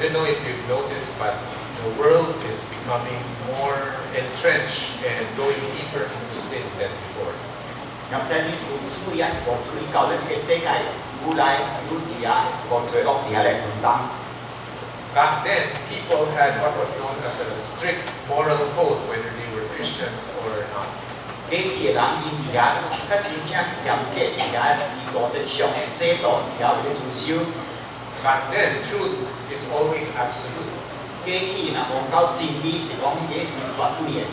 don't know if you've noticed, but the world is becoming more entrenched and going deeper into sin than before. 咁即係呢個注意啊，是無注意到咧，這個世界愈來愈啲啊，無罪惡啲啊嚟分擔。Back then, people had what was known as a strict moral code, whether they were Christians or not. 過去嘅人因而家較真正嚴格而家以道德上嘅制度而家嚟遵守。Back then, truth is always absolute. 過去若講到真理是講迄個是絕對嘅。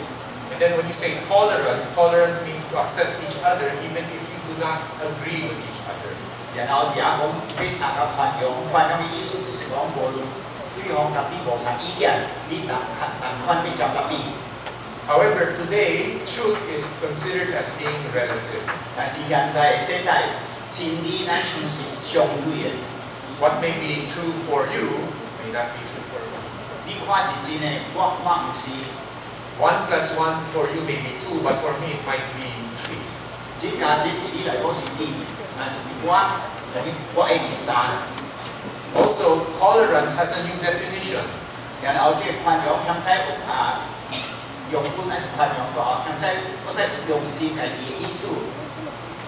And then when you say tolerance, tolerance means to accept each other even if you do not agree with each other. 然後而家講俾三個寬容，寬容嘅意思就是講無論對方特別無啥意見，你但寬俾就特別。However, today, truth is considered as being relative. 但是現在世代真理咱算是相對嘅。What may be true for you may not be true for me. 你看是真嘅，我看唔是。 1 plus 1 for you may be 2, but for me it might be 3. 這加這對你來講是2，但是對我就係我係第3。Also, tolerance has a new definition. 然後這寬容兼且用本係寬容個，兼且嗰隻用心係嘅意思。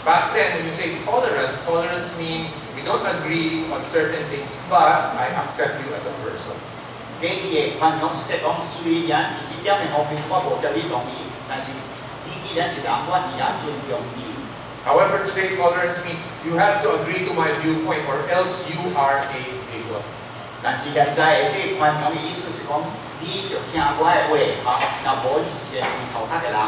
Back then, when you say tolerance, tolerance means we don't agree on certain things, but I accept you as a person. 過去嘅寬容是即係講，雖然你這點嘅方面我無叫你同意，但是你既然是人，我而家尊重你。However, today tolerance means you have to agree to my viewpoint, or else you are a bigot. 但是現在這寬容嘅意思是講，你要聽我嘅話，若無你是個回頭客嘅人。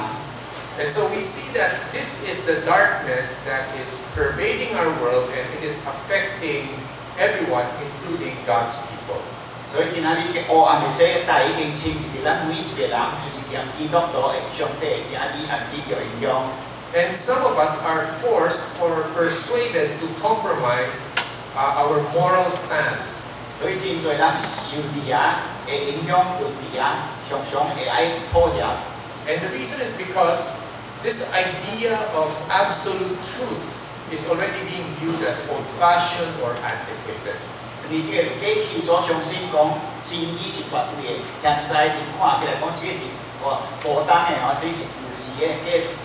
And so we see that this is the darkness that is pervading our world, and it is affecting everyone, including God's people. 所以今仔日這個黑暗嘅世代已經侵入咱每一個人，就是連基督徒嘅上帝今仔日暗地嘅影響。And some of us are forced or persuaded to compromise our moral stance. 所以真多人受利啊，會影響倫理啊，常常會愛妥協。And the reason is because this idea of absolute truth is already being viewed as old-fashioned or antiquated. 而這個過去所相信講真理是絕對嘅，現在你看起來講這個是無當嘅吼，這是舊時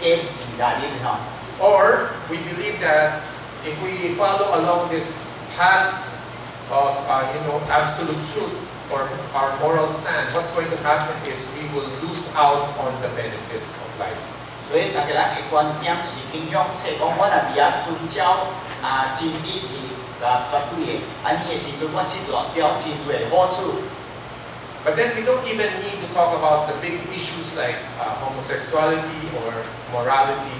嘅時代嚟吼。Or we believe that if we follow along this path of absolute truth or our moral stand, what's going to happen is we will lose out on the benefits of life. 所以大家人嘅觀念是傾向即係講，我若哋啊遵照真理是絕對嘅，安尼嘅時陣，我是攞了真多嘅好處。But then we don't even need to talk about the big issues like homosexuality or morality.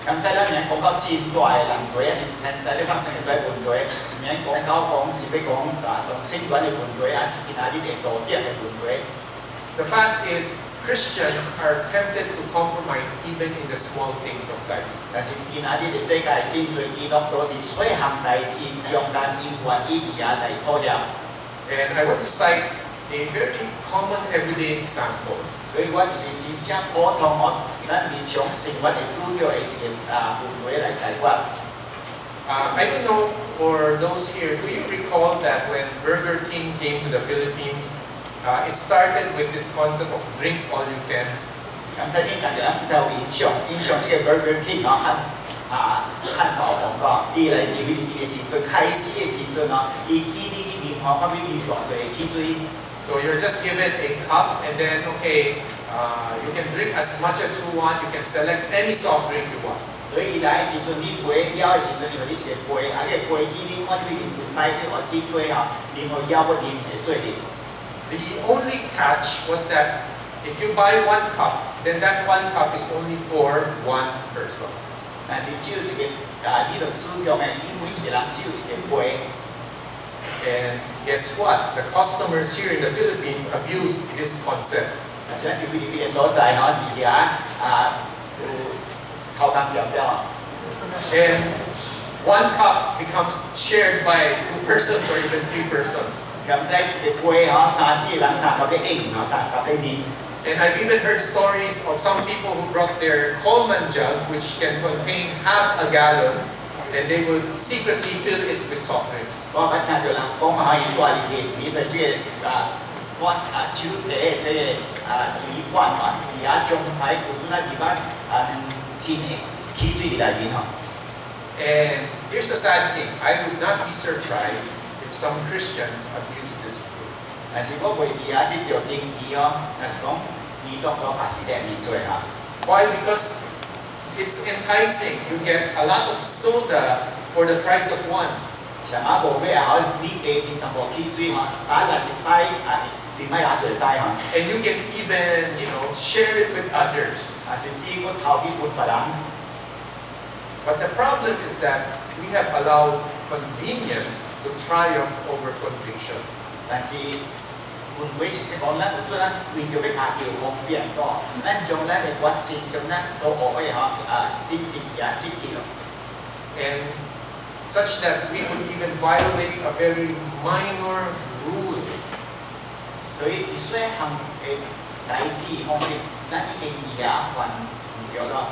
咁即係咧，免講到真大嘅問題，還是現在咧發生嘅大問題，免講到講是要講同性戀嘅問題，還是其他啲嘅道德嘅問題。The fact is, Christians are tempted to compromise even in the small things of life. 但是今仔日嘅世界真多基督徒喺細項代志用咱因願意而家嚟妥協。And I want to cite a very common everyday example. 所以我哋真正普通咱日常生活會遇到嘅一個問題嚟解決。I don't know for those here, do you recall that when Burger King came to the Philippines, it started with this concept of drink all you can? 咁所以大家就印象這個 Burger King 漢堡王伊嚟菲律賓嘅時陣，開始嘅時陣伊記你去啉可以啉偌濟汽水。So you're just given a cup, and then you can drink as much as you want. You can select any soft drink you want. 所以來嘅時陣，你杯了嘅時陣，你互你一個杯，個杯記你看你啉幾擺，你話去杯啉好了不啉會做啉。The only catch was that if you buy 1 cup, then that 1 cup is only for 1 person. 但是只有一個你就主用嘅，你每一個人只有一個杯。And guess what? The customers here in the Philippines abused this concept. 但是咱菲律賓嘅所在而家偷工減料。And 1 cup becomes shared by 2 persons or even 3 persons. 咁即係一個杯3、4人3夾嚟飲，3夾嚟啉。And I've even heard stories of some people who brought their Coleman jug, which can contain half a gallon, and they would secretly fill it with soft drinks. 我捌聽到人講可以掛啲氣體在即個我手提嘅即個水管啊，而家將喺古陣啊地方錢嘅氣水裏面嗬。And here's the sad thing: I would not be surprised if some Christians abuse this book. 但是我袂記啊啲條定義哦，但是講基督徒也是這樣做嚇。Why? Because it's enticing. You get a lot of soda for the price of one. 上下無咩啊，你加啲淡薄氣水嚇，打嚟一擺另外也做帶嚇。And you can even, share it with others. 甚至我頭去撥別人。But the problem is that we have allowed convenience to triumph over conviction. 但是換位是說講，咱有做咱為着要家己方便個，咱將咱嘅決心，將咱所學嘅信息也失去了。And such that we would even violate a very minor rule. 所以啲細項嘅代志方面，咱已經也犯唔掉咯。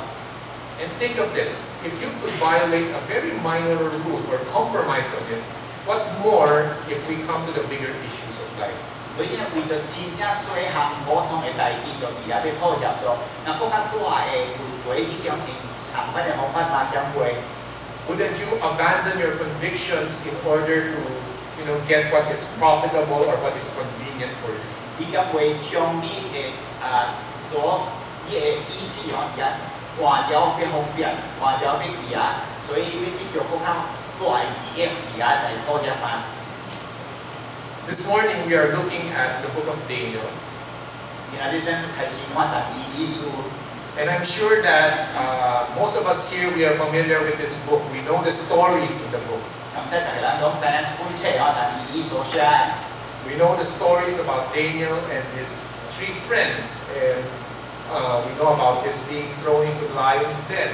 And think of this: if you could violate a very minor rule or compromise on it, what more if we come to the bigger issues of life? 所以咧，為咗真正細項普通嘅代志，就而家要妥協咗。嗱，更加大嘅誤會，呢種用常規嘅方法嘛，點會？ Wouldn't you abandon your convictions in order to, get what is profitable or what is convenient for you? 呢點會將你嘅所你嘅意志哦，也換掉俾方便，換掉俾而家，所以要繼續更加大嘅利益而家嚟妥協嘛。 This morning we are looking at the book of Daniel. 然後呢陣開始我睇以書。 And I'm sure that most of us here, we are familiar with this book. We know the stories in the book. We know the stories about Daniel and his 3 friends, and we know about his being thrown into the lion's den.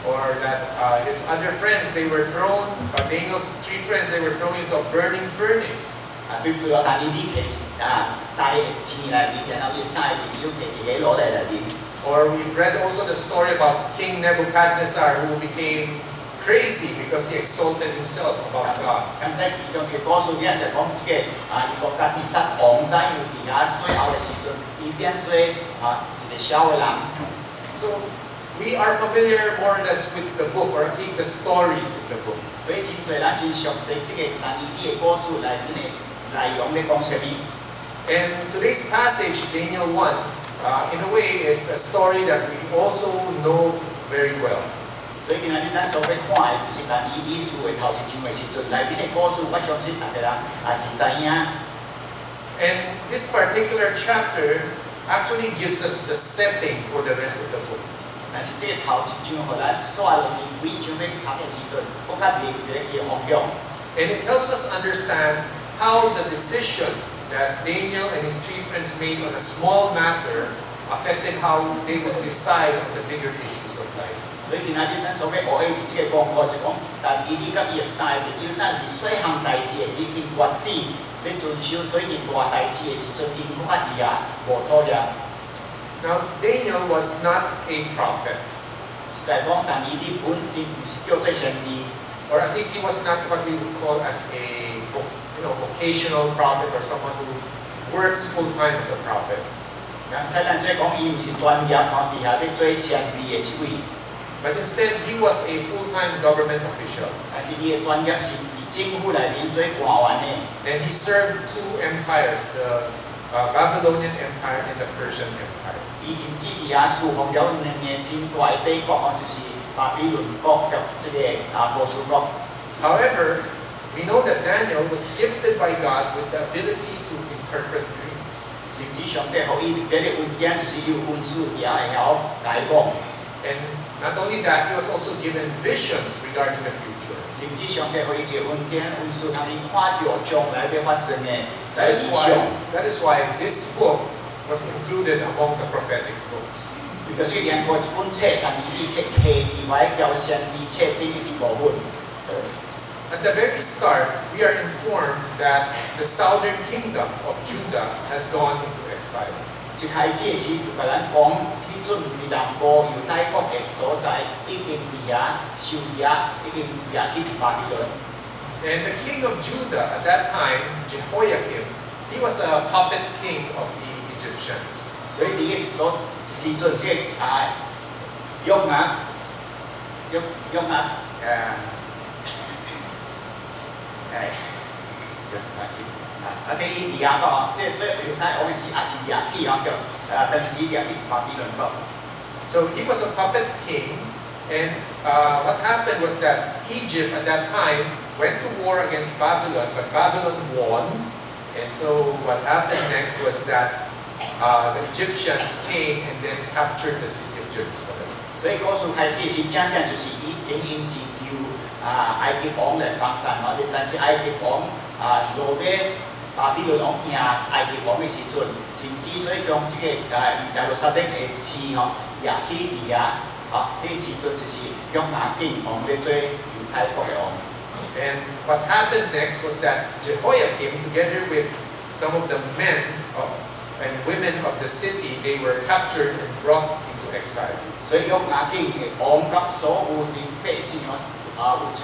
Or that his other friends, they were thrown, Daniel's 3 friends, they were thrown into a burning furnace. Or we read also the story about King Nebuchadnezzar, who became crazy because he exalted himself above God. So we are familiar more or less with the book, or at least the stories in the book. And today's passage, Daniel 1, in a way is a story that we also know very well. And this particular chapter actually gives us the setting for the rest of the book. And it helps us understand how the decision that Daniel and his 3 friends made on a small matter affected how they would decide on the bigger issues of life. Now, Daniel was not a prophet. Or at least he was not what we would call as a vocational prophet, or someone who works full-time as a prophet. But instead, he was a full-time government official. And he served 2 empires, the Babylonian Empire and the Persian Empire. However, we know that Daniel was gifted by God with the ability to interpret dreams. And not only that, he was also given visions regarding the future. That is why this book was included among the prophetic books. at the very start, we are informed that the southern kingdom of Judah had gone into exile. 一開始嘅時就甲咱講，迄陣伫南部猶太國嘅所在已經伫遐受壓，已經掠去巴比倫。And the king of Judah at that time, Jehoiakim, he was a puppet king of the Egyptians. 所以伫個時陣，即約押第二個即係最猶太王嘅時，也是掠去當時掠去巴比倫國。So he was a puppet king, and what happened was that Egypt at that time went to war against Babylon, but Babylon won. And so what happened next was that the Egyptians came and then captured the city of Jerusalem. 所以故事開始時，正正就是以前因是由埃及王來幫戰嘛，但是埃及王落尾巴比倫王贏埃及王嘅時陣，甚至所以將這個耶路撒冷嘅市掠去而家，呢時陣就是約雅敬王咧做猶太國嘅王。And what happened next was that Jehoiakim, together with some of the men and women of the city, they were captured and brought into exile. 所以約雅敬嘅王及所有嘅百姓有一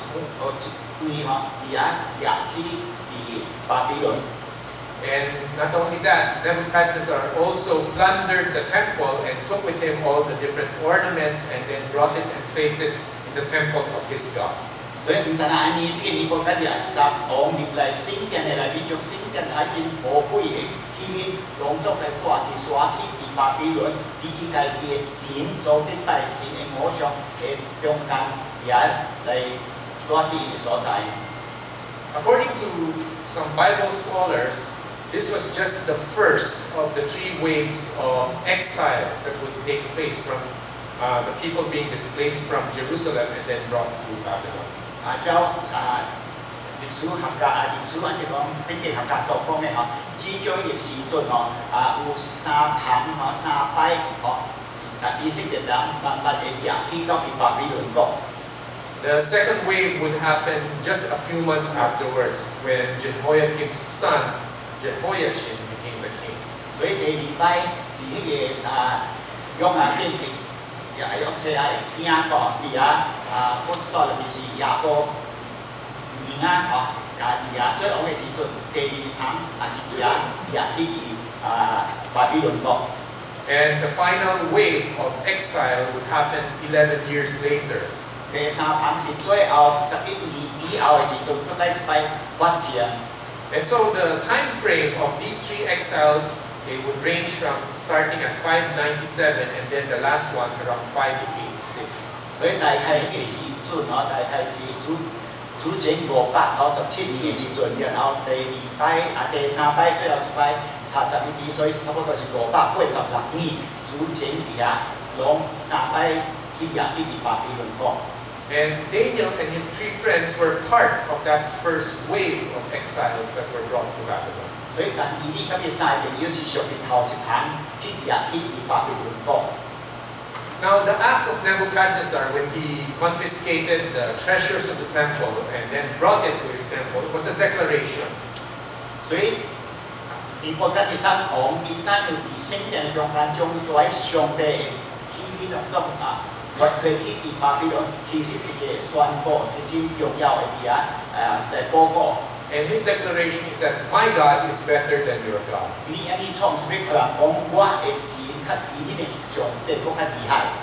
堆而家掠去巴比倫。And not only that, Nebuchadnezzar also plundered the temple and took with him all the different ornaments and then brought it and placed it in the temple of his God. 所以唔單係呢，即係尼布甲尼撒王入嚟聖殿嚟呢種聖殿係真寶貴嘅器皿，當作嚟掛喺刷起喺巴比倫，啲依家嘅神所敬拜神嘅偶像嘅中間也嚟掛起嘅所在。According to some Bible scholars, this was just the first of the 3 waves of exile that would take place from the people being displaced from Jerusalem and then brought to Babylon. 歷史學家歷史還是講聖經學家所講嘅至少嘅時陣有3棚3擺以色列人慢慢地掠去到巴比倫國。The second wave would happen just a few months afterwards when Jehoiakim's son, Jehoiachin, became the king. 所以第2擺是迄個約雅敬嘅約西亞嘅囝個佇我說的就是亞哥兒仔最後嘅時陣，第2棚也是掠去巴比倫國。And the final wave of exile would happen 11 years later. 第3棚是最後11年以後嘅時陣，佢再一擺發射。And so the time frame of these 3 exiles, they would range from starting at 597 and then the last one around 586. 所以大概嘅時陣大概是主前597年嘅時陣，然後第2擺第3擺最後一擺31年，所以差不多是586年主前底下用3擺去掠去巴比倫國。And Daniel and his 3 friends were part of that first wave of exiles that were brought to Babylon. 所以但以呢咁嘅3朋友是屬於頭一棚去掠去巴比倫國。Now, the act of Nebuchadnezzar, when he confiscated the treasures of the temple and then brought it to his temple, was a declaration. 所以尼布甲尼撒王因怎樣喺聖殿中間將在上帝嘅器皿當中推去巴比倫，其實一個宣告，一個真重要嘅嚟報告。And his declaration is that my God is better than your God. 因為你創是要可能講我嘅神較比你嘅上帝更加厲害。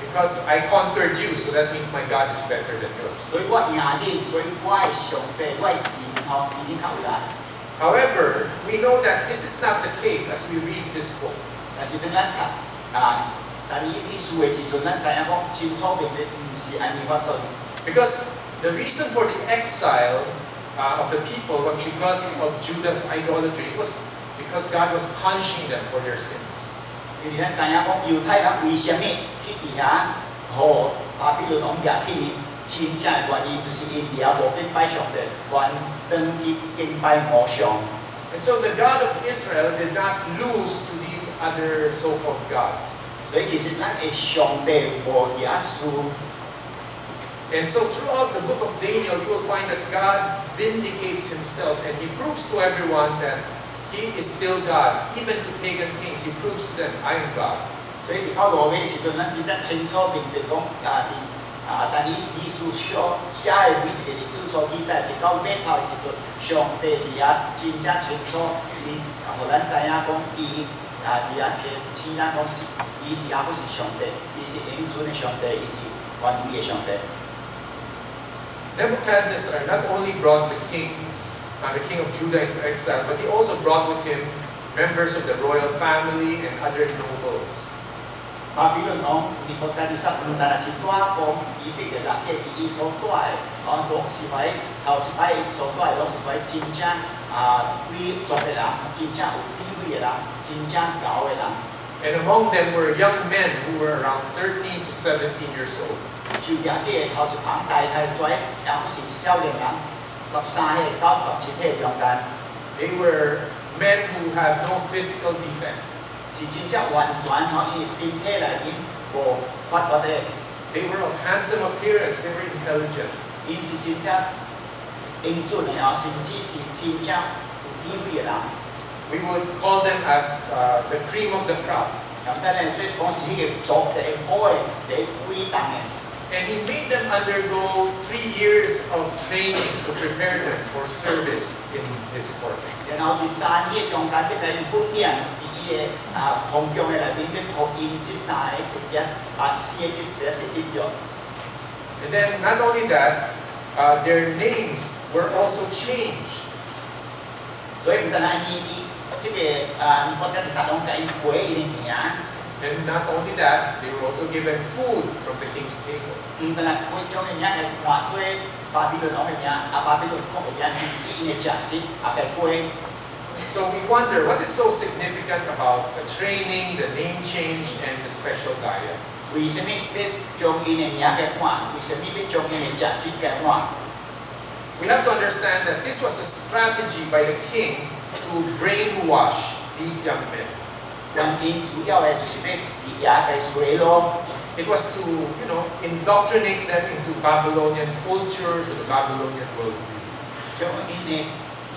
Because I conquered you, so that means my God is better than yours. 所以我贏你，所以我嘅上帝，我嘅神比你較厲害。However, we know that this is not the case as we read this book. 但是當咱讀但係呢書嘅時陣，咱知影講清楚明明唔是安尼發生。Because the reason for the exile of the people was because of Judah's idolatry. It was because God was punishing them for their sins. 因為咱知影講猶太人為什麼去底下和巴比倫王掠去？真正嘅原因就是因底下無敬拜上帝，還登去敬拜偶像。And so the God of Israel did not lose to these other so-called gods. 所以其實咱嘅上帝和耶穌 And so throughout the book of Daniel, you will find that God vindicates himself and he proves to everyone that he is still God. Even to pagan kings, he proves to them, I am God. 所以伫到罗马时阵，咱真正清楚明白讲，但以书写的每一个历史所记载，伫到尾头的时阵，上帝伫遐真正清楚，伊互咱知影讲，伊伫遐提醒咱讲是，伊是还佫是上帝，伊是永存的上帝，伊是权威的上帝。Nebuchadnezzar not only brought the kings, the king of Judah into exile, but he also brought with him members of the royal family and other nobles. 巴比伦王尼布甲尼撒，但是带讲以色列人，伊所带的，拢是块头一摆所带拢是块真正贵族的人，真正有地位的人，真正高的人。And among them were young men who were around 13 to 17 years old. 就掠啲头一旁大太仔，也是少年人，13岁到17岁中间。They were men who have no physical defect. 是真正完全因为身体内面无发达的。They were of handsome appearance. They were intelligent. 因是真正英俊的甚至是真正有地位的人。We would call them as the cream of the crop. 咁即係最講是迄個族第好嘅、第偉大嘅。And he made them undergo 3 years of training to prepare them for service in his court. 然後第3年中間，要甲因訓練。皇宮嘅內面要學因這3個特別4個特別的應用。And then not only that, their names were also changed. 所以唔單係這個尼布甲尼撒王甲因改伊嘅名。And not only that, they were also given food from the king's table. 唔單係改將嘅名係換做巴比倫王嘅名，巴比倫國嘅名甚至因嘅食食被改。So we wonder, what is so significant about the training, the name change, and the special diet? 為什麼要將伊嘅名嘅換？為什麼要將伊嘅食食嘅換？ We have to understand that this was a strategy by the king to brainwash these young men. 原因主要嘅就是要以遐嘅水咯。It was to, indoctrinate them into Babylonian culture, to the Babylonian worldview. 將因嘅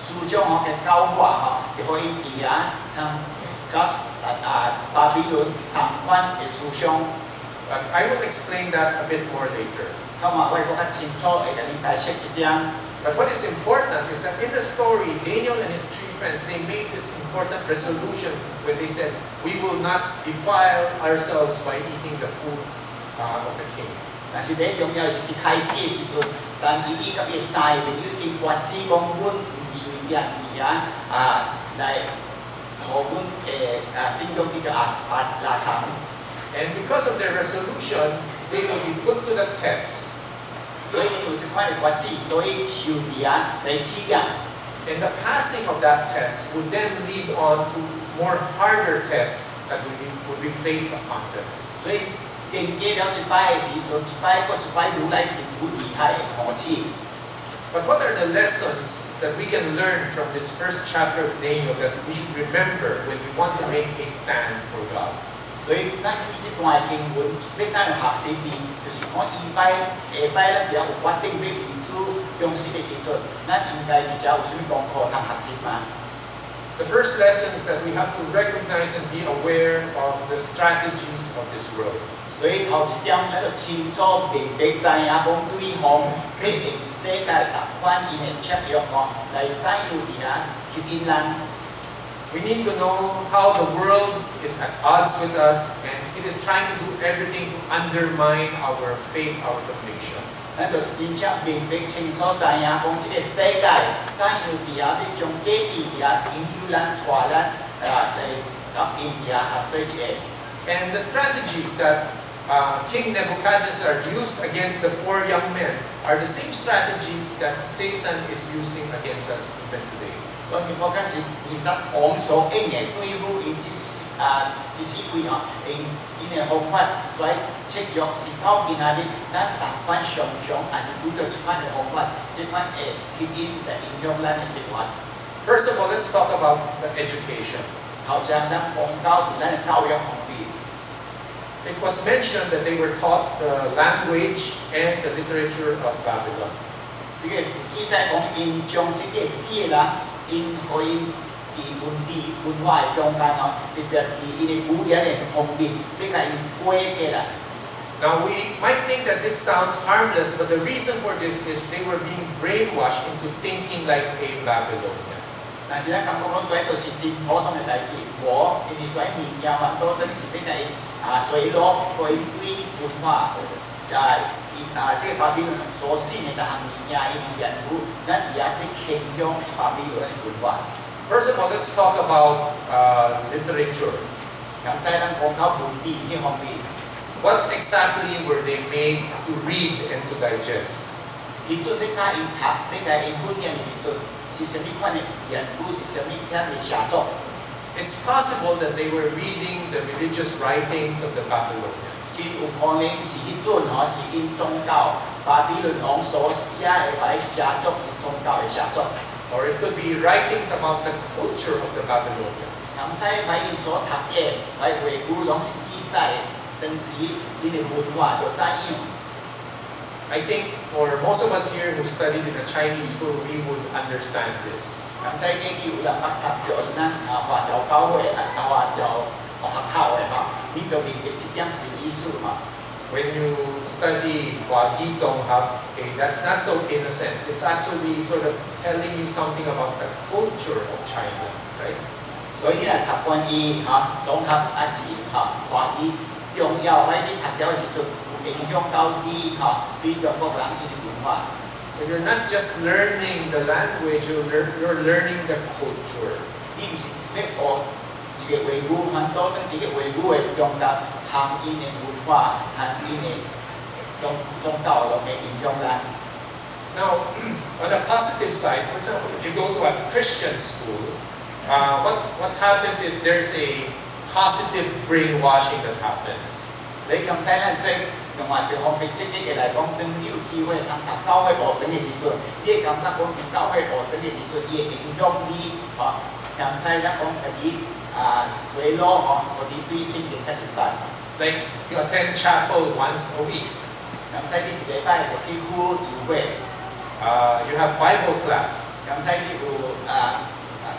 思想嘅教化就可以以遐甲巴比倫相關嘅思想。But I will explain that a bit more later. 咁我會更加清楚會甲你解釋一點。But what is important is that in the story, Daniel and his 3 friends, they made this important resolution when they said, we will not defile ourselves by eating the food of the king. 但是你重要是一開始嘅時陣，但伊甲伊3個朋友已經決志講，阮唔隨便以遐來互阮心中呢個拉長。And because of their resolution, they will be put to the test. 所以有這款嘅決志，所以受啲嚟試驗。And the passing of that test would then lead on to more harder tests that would be placed upon them. 所以經過了一擺嘅時陣，一擺過一擺如來是不厲害嘅考試。But what are the lessons that we can learn from this first chapter of Daniel that we should remember when we want to make a stand for God? 所以咱呢一段經文要怎樣學習啲，就是講下擺咱只要有決定要為主用心嘅時陣，咱應該而家有什麼功課通學習嘛？ The first lesson is that we have to recognize and be aware of the strategies of this world. 所以頭一點，咱就清楚明白知影講對方佢用世界同款因嘅策略來怎樣而家去引咱。We need to know how the world is at odds with us and it is trying to do everything to undermine our faith, our conviction. 咱就是真正明白清楚知影講，這個世界怎樣而家要將假意而家引誘咱、帶咱嚟甲因而家合做一個。And the strategies that King Nebuchadnezzar used against the 4 young men are the same strategies that Satan is using against us even today. 所以我覺得是20王所應嘅對付因這4位因嘅方法，在策略是到今仔日，咱同款常常也是遇到這款嘅方法，這款會吸引來影響咱嘅生活。First of all, let's talk about the education. 頭先咱講到伫咱嘅教育方面。it was mentioned that they were taught the language and the literature of Babylon. 这个记载讲，因将这个死人，因互因伫文化的中间吼，特别伫因的语言的方面，要甲因改过来。Now we might think that this sounds harmless, but the reason for this is they were being brainwashed into thinking like a Babylonian. 但是咱感觉讲，这都是真普通的代志，无因为这物件反倒等是要甲因随落回归文化，这个巴比伦所信的各项物件，因言语，咱也要倾向巴比伦的文化。First of all, let's talk about literature. 咁在咱讲到文字呢方面。 What exactly were they made to read and to digest? 伊阵咧教因读，咧教因训练的时阵，是什么款的言语，是什么款的写作？ It's possible that they were reading the religious writings of the Babylonians. 真有可能是迄阵吼，是因宗教巴比伦王所写的来写作，是宗教的写作。 Or it could be writings about the culture of the Babylonians. 咁在来因所读的来话语，拢是记载。 当时因的文化就怎样 I think for most of us here who studied in a Chinese school, we would understand this. 咁在過去有人捌讀咗咱華僑教會華僑學校嘅嚇，你就明白這點是意思嘛？ When you study Hua Gi Zonghap, okay, that's not so innocent. It's actually sort of telling you something about the culture of China, right? 所以你嚟讀關於嚇綜合還是華語。 重要喺你讀了嘅時陣，有影響到你對中國人嘅文化。So you're not just learning the language, you're learning the culture. 你唔是要學一個話語，反倒等一個話語嘅用到含因嘅文化，含因嘅宗教嘅影響咱。Now, on the positive side, for example, if you go to a Christian school, what happens is there's a positive brainwashing that happens. 所以咁睇咱最另外一方面積極嘅嚟講，當你有機會通讀教會學堂嘅時陣，你會感覺講喺教會學堂嘅時陣，伊會影響你咁睇咱講嗰啲隨落嗰啲對聖經嘅明白。Like you attend chapel once a week. 咁睇你一個禮拜就去聚會。You have Bible class. 咁睇你有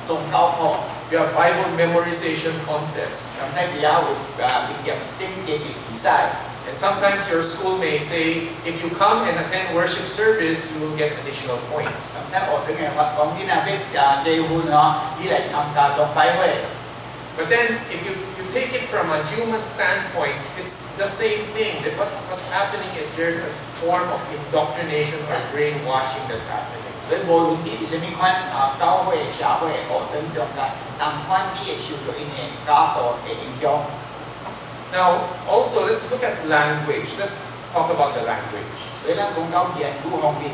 宗教課。 You have Bible memorization contests. 咁睇你有畢業聖經嘅比賽。And sometimes your school may say, if you come and attend worship service, you will get additional points. 咁睇學堂嘅話講，你若要結婚你嚟參加崇拜會。But then, if you take it from a human standpoint, it's the same thing. That what's happening is there's a form of indoctrination or brainwashing that's happening. 所以無論你係什麼款教會、社會、學堂中間，但款你會受到因嘅教導嘅影響。 Now, also let's look at language. Let's talk about the language. 所以咱講到言語方面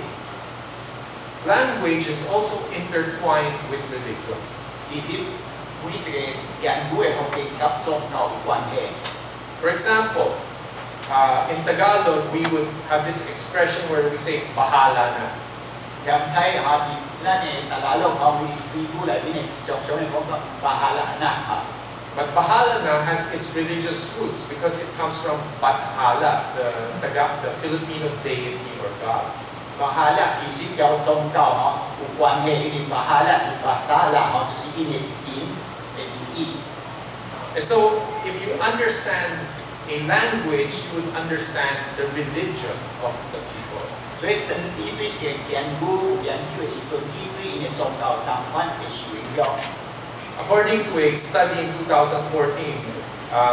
Language is also intertwined with religion. 其實每一個言語嘅方面甲宗教有關係。 For example, in Tagalog, we would have this expression where we say, "Bahala na." 咁睇下咱嘅大家樂講，佢古嚟邊嘅常常嘅講法，巴啦那 But Bahala na has its religious roots because it comes from Bathala, the Filipino deity or god. 巴啦其實有宗教有關係，因為巴啦是巴沙啦就是因為神嘅主意。 And so, if you understand a language, you would understand the religion of the people. 所以當你對一個言語嘅時候，你對因嘅宗教當然會受影響。 According to a study in 2014,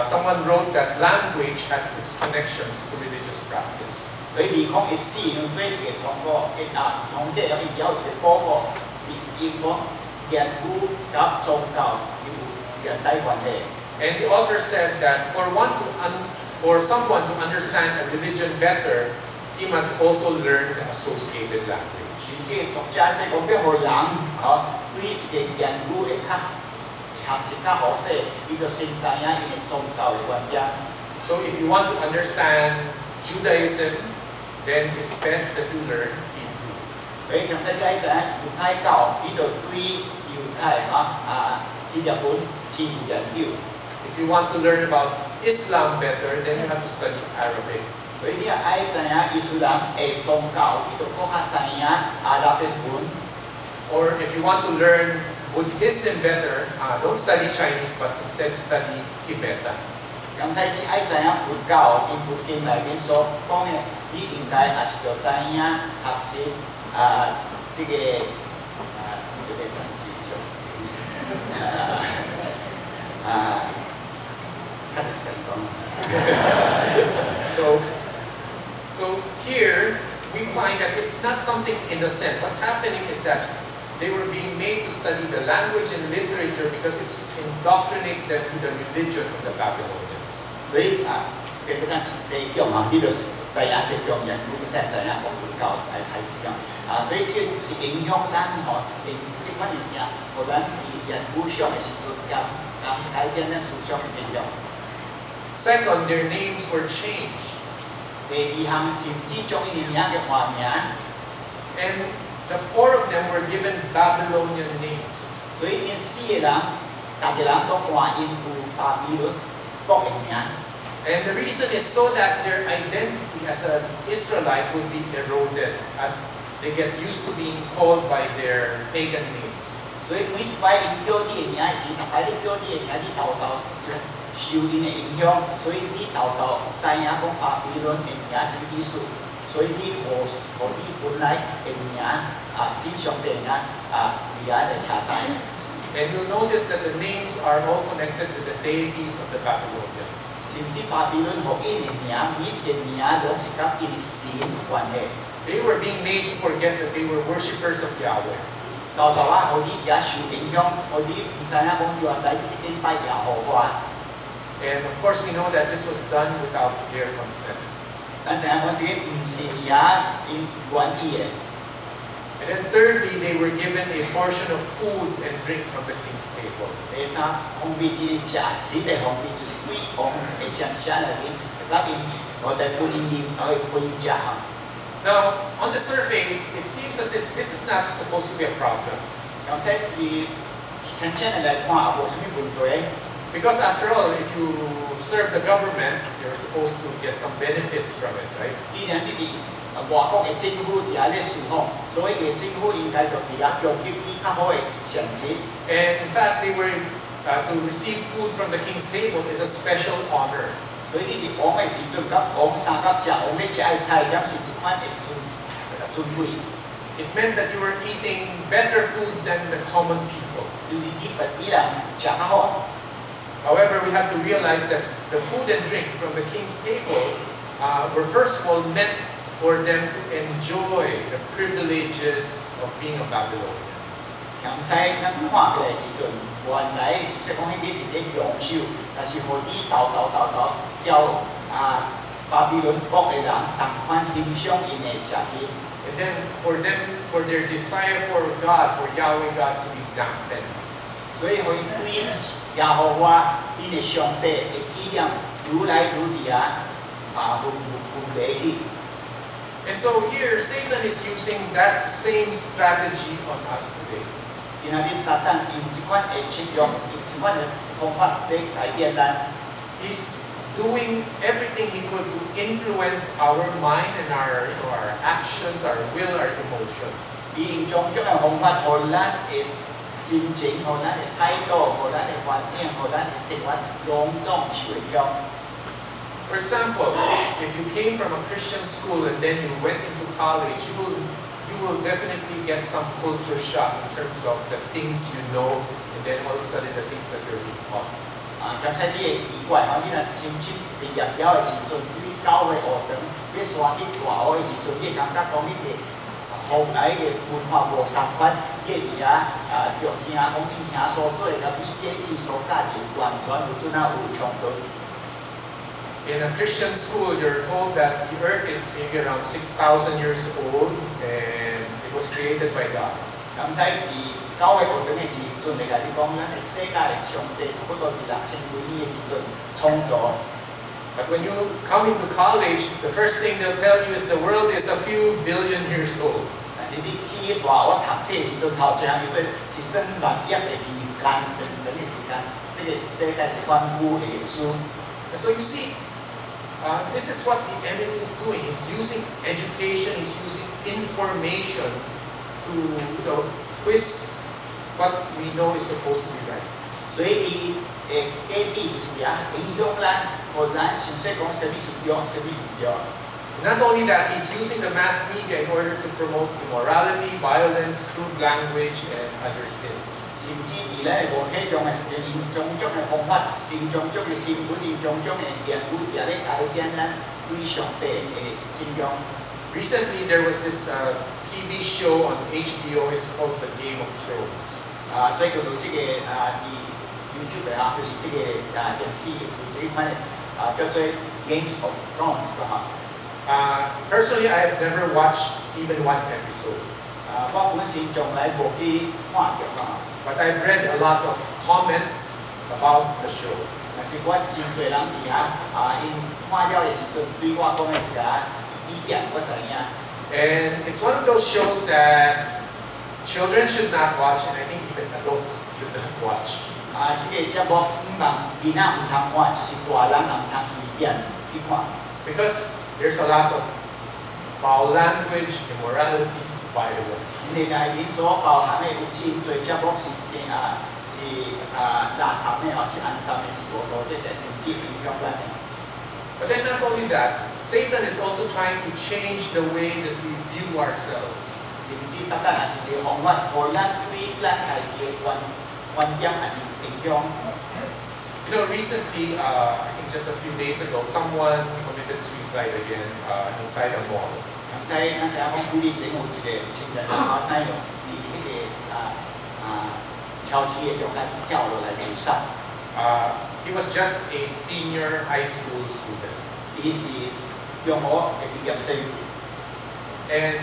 someone wrote that language has its connections to religious practice. 所以你講一時，你對一個通過統計有一個報告，你講言語甲宗教有連帶關係。 And the author said that for someone to understand a religion better, he must also learn the associated language. 而且作者說講要互人對一個言語會較學習較好勢，伊就先知影伊嘅宗教嘅關鍵。 So if you want to understand Judaism, then it's best that you learn Hebrew. 所以咁即係知影猶太教，伊就對猶太希臘文是有研究。 If you want to learn about Islam better, then you have to study Arabic. 所以你爱知影伊斯兰的宗教，你就更较知影阿拉伯文。 Or if you want to learn Buddhism better, don't study Chinese, but instead study Tibetan. 咁在你爱知影佛教，因佛经内面所讲的，你应该也是要知影学习这个这个关系看得很懂。So here we find that it's not something innocent. What's happening is that they were being made to study the language and literature because it's indoctrinate them to the religion of the Babylonians. 所以基本上是西教嘛，你就知影西教人，你就真知影佛教来开始所以这个是影响咱因这款物件，互咱言语上的时阵，改变咱思想的力量。Second, their names were changed. 第二项是只将伊的名嘅换名， And the four of them were given Babylonian names. 所以因四个人，逐个人都换因有巴比伦国嘅名。 And the reason is so that their identity as an Israelite would be eroded as they get used to being called by their pagan names. 所以每一摆因叫你嘅名时，逐摆你叫你嘅名，你头受因嘅影响，所以你头知影讲巴比伦嘅名是意思，所以你互你本来嘅名思想嘅名而家嚟听知。 And you'll notice that the names are all connected with the deities of the Babylonians. 甚至巴比伦互因嘅名，每一个名拢是甲因嘅神有关系。 They were being made to forget that they were worshippers of Yahweh. 互你而家受影响，互你唔知影讲原来你是敬拜耶和华。 And of course, we know that this was done without their consent. 咱知影讲这个唔是而因愿意嘅。 And then thirdly, they were given a portion of food and drink from the king's table. 第三方面，伊哋食食嘅方面就是贵王嘅上下内面，甲因我哋本因啉可以食。 Now, on the surface, it seems as if this is not supposed to be a problem. 咁即係聽真嚟看也無什麼問題。 Because after all, if you serve the government, you're supposed to get some benefits from it, right? 既然你哋外國嘅政府而家咧侍奉，所以嘅政府應該就而家用啲較好嘅常識。 And in fact, they were to receive food from the king's table is a special honor. 所以你哋王嘅時陣，甲王三甲食王咧食嘅菜，咁是一款嘅尊貴。 It meant that you were eating better food than the common people. 因為你別人食較好。 However, we have to realize that the food and drink from the king's table were first of all meant for them to enjoy the privileges of being a Babylonian. 詳細咱看起來時陣，原來即係講迄啲是咧享受，但是互你叫巴比倫國嘅人同款欣賞因嘅食食。 And then for their desire for God, for Yahweh God to be dampened. 所以佢對耶和華因嘅上帝嘅紀念愈來愈厲分離去。 And so here, Satan is using that same strategy on us today. 今仔日撒旦用這款嘅用這款嘅方法嚟改變咱。 He's doing everything he could to influence our mind and our actions, our will, our emotion. 伊用種種嘅方法，互咱嘅心情、互咱嘅態度、互咱嘅環境、互咱嘅生活，攏總受影響。 For example, if you came from a Christian school and then you went into college, you will definitely get some culture shock in terms of the things you know, and then all of a sudden the things that you're being taught. 咁睇你會奇怪你若深深畢業了嘅時陣，對教會學堂要刷去大學嘅時陣，你感覺講迄個後來嘅文化無相關，你而家就聽講因聽所做甲你過去所教嘅完全有準有衝突。 In a Christian school, you're told that the earth is maybe around 6,000 years old and it was created by God. 咁喺教會學堂嘅時陣嚟講，咱嘅世界上帝嗰個2000幾年嘅時陣創造。 But when you come into college, the first thing they'll tell you is the world is a few billion years old. 但是你去大學讀書嘅時陣，頭一項要是算萬億嘅時間，等嘅時間，這個世界是關乎嘅事。And so you see, this is what the enemy is doing. He's using education, he's using information to twist what we know is supposed to be right. 所以假底就是影响咱，互咱想说讲什么是对，什么唔对。 Not only that, he's using the mass media in order to promote immorality, violence, crude language, and other sins. 甚至伫咱的媒体中的时阵，用种种的方法，用种种的新闻，用种种的言语，也咧改变咱对上帝的信仰。 Recently, there was this TV show on HBO. It's called The Game of Thrones. 最近有即个伫 YouTube 就是即个电视有即款叫做 Games of Thrones 哈。 Personally, I have never watched even one episode. 我本身从来无去看着哈。 But I've read a lot of comments about the show. 但是我真多人伫因看了的时阵，对我讲的一个意见，我知影。 And it's one of those shows that children should not watch, and I think even adults should not watch. 即个节目唔通囡仔唔通看，就是大人也唔通随便去看。 Because there's a lot of foul language, immorality, violence. 因为内面所包含的有真多节目是垃圾的，是肮脏的，是无道德的，甚至影响咱的。 But then not only that, Satan is also trying to change the way that we view ourselves. 甚至撒旦也是一个方法，互咱对咱家己的观点也是影响。 Recently, I think just a few days ago, someone committed suicide again inside a mall. 咱知讲几日前有一个青年人知用伫迄个超市的中间跳落来自杀。 He was just a senior high school student. 伊是中学的毕业生。 And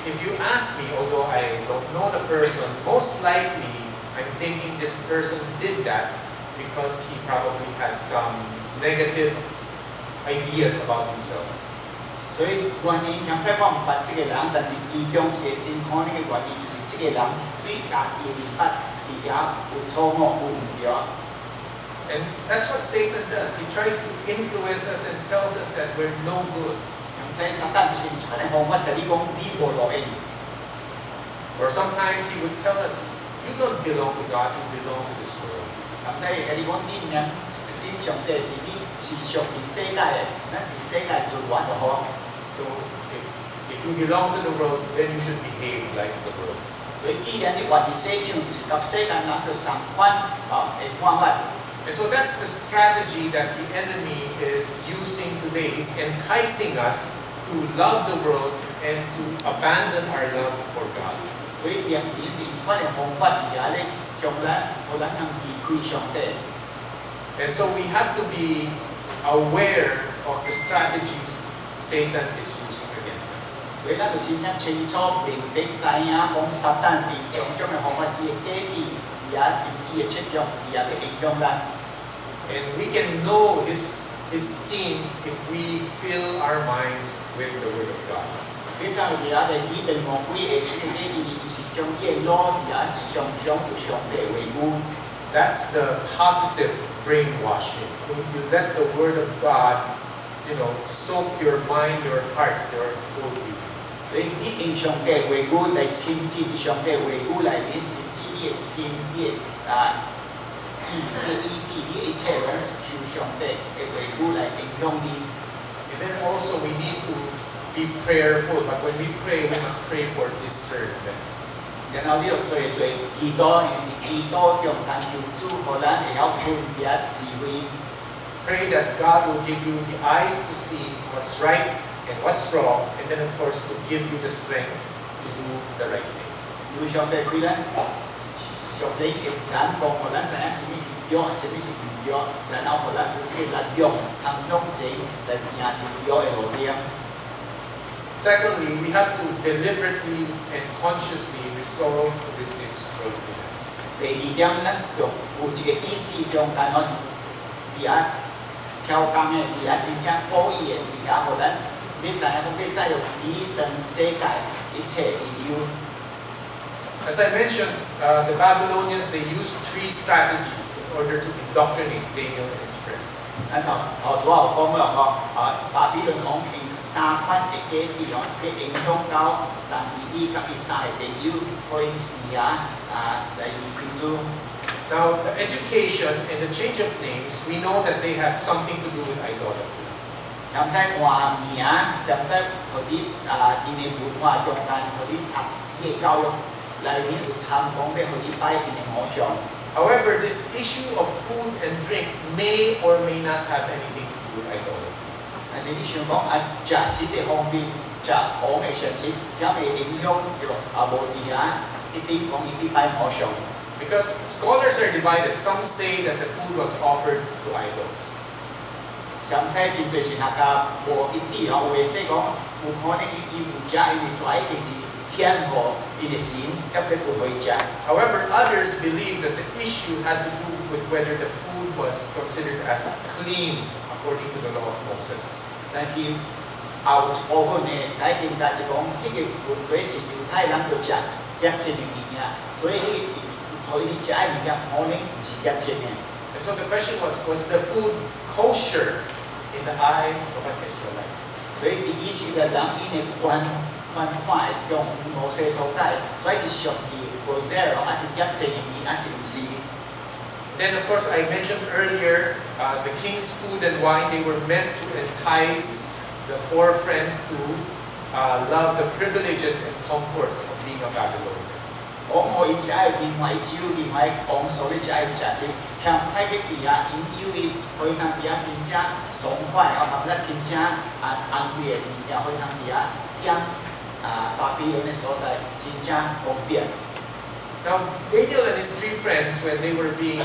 if you ask me, although I don't know the person, most likely I'm thinking this person did that because he probably had some negative ideas about himself. 所以原因现在我唔捌这个人，但是其中一个真可能的原因就是这个人对家己的明白而且有错误、有唔对。 And that's what Satan does. He tries to influence us and tells us that we're no good. 现在撒旦就是用这个方法，甲你讲你无路用。 Or sometimes he would tell us, you don't belong to God, you belong to this world. 现在甲你讲你念信上帝，你是属于世界的，咱伫世界做完就好。 So if you belong to the world, then you should behave like the world. 所以既然你活伫世上，就是甲世间人就相反的看法。 And so that's the strategy that the enemy is using today. He's enticing us to love the world and to abandon our love for God. 所以变变是款的方法，而且咧将咱互咱通离开上帝。 And so we have to be aware of the strategies Satan is using against us. 所以咱就真正清楚明白知影，讲撒旦用种种的方法，伊的假意，而且用伊的策略，而且咧影响咱。 And we can know his schemes if we fill our minds with the Word of God. 你知有而且咧指定魔鬼的这个假意，就是将伊的脑而且常常有上帝为母。 That's the positive brainwashing. When you let the Word of God, soak your mind, your heart, your whole being. 所以你用上帝为母来亲近上帝为母来面，甚至你的心、你的意志、你一切拢受上帝的为母来影响你。 And then also we need to be prayerful. But when we pray, we must pray for discernment. 然後你要做祈禱，因為祈禱中間求主，互咱會曉分別是非。 Pray that God will give you the eyes to see what's right and what's wrong, and then of course to give you the strength to do the right thing. 由上帝對咱上帝會咱講，互咱知影什麼是對，什麼是唔對，然後互咱有這個力量，通向前來行條對的路邊。 Secondly, we have to deliberately and consciously resolve to resist worldliness. 第二點，咱用有一個意志中間，我是而且挑工的，而且真正故意的，而且互咱要知影講，要再用抵擋世界一切的憂。 As I mentioned, the Babylonians, they used 3 strategies in order to indoctrinate Daniel and his friends. 咱頭主要講咗巴比倫王用3款嘅計計去影響到但以理甲以撒嘅朋友去嚟建築。Now, the education and the change of names, we know that they have something to do with idolatry. 咁即係話名，甚至佢啲因為文化中間佢啲讀嘅教育裏面有參講俾佢啲拜因嘅偶像。However, this issue of food and drink may or may not have anything to do with idolatry. 但是你想講食食嘅方面，食好嘅食物，也未影響到無啲一定講一啲拜偶像。Because scholars are divided. Some say that the food was offered to idols. 甚至真濟神學家無一致有嘅說講，有可能伊唔食，因為做一定是獻予伊嘅神，才俾佢去食。However, others believe that the issue had to do with whether the food was considered as clean according to the law of Moses. 但是後部分嘅睇見解是講，呢個本來是猶太人要食潔淨嘅物件，所以佢哋食嘅物件可能唔是潔淨嘅。And so the question was the food kosher in the eye of an Israelite? 所以啲以色列人因為看用摩西所解，所以是屬於嗰些人還是潔淨嘅物，還是唔是？ Then, of course, I mentioned earlier the king's food and wine. They were meant to entice the 4 friends to love the privileges and comforts of being a Babylonian. 講可以食嘅另外酒，另外講所謂食嘅食食，向西嘅地因為可以通地真正爽快，然後真正安慰嘅物件，可以通地點巴比倫嘅所在，真正方便。Now, Daniel and his 3 friends, when they were being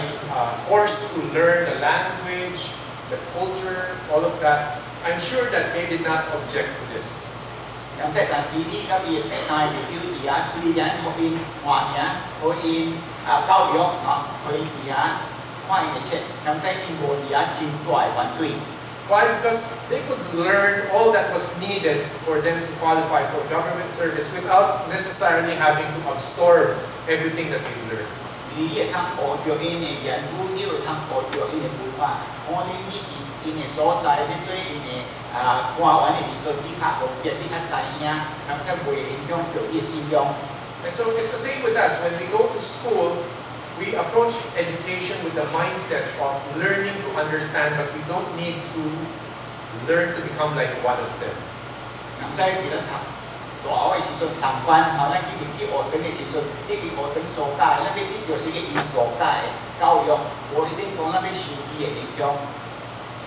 forced to learn the language, the culture, all of that, I'm sure that they did not object to this. 咁即係但係呢個嘅曬嘅表現，雖然可以話名，可以教育可以看嘅切，咁即係因無真大反對。Why? Because they could learn all that was needed for them to qualify for government service without necessarily having to absorb everything that they learned. 你也通學着因嘅言語，你又通學着因嘅文化，可能你因嘅所在，你做因嘅官員嘅時陣，你較方便，你較知影，咁即係袂影響到你嘅信仰。And so it's the same with us. When we go to school, we approach education with the mindset of learning to understand, but we don't need to learn to become like one of them. 咁即係你咧讀大學嘅時陣上班，然後咧你去學堂嘅時陣，你去學堂所教，咧你就是嘅伊所教嘅教育，無一定講咧要受伊嘅影響。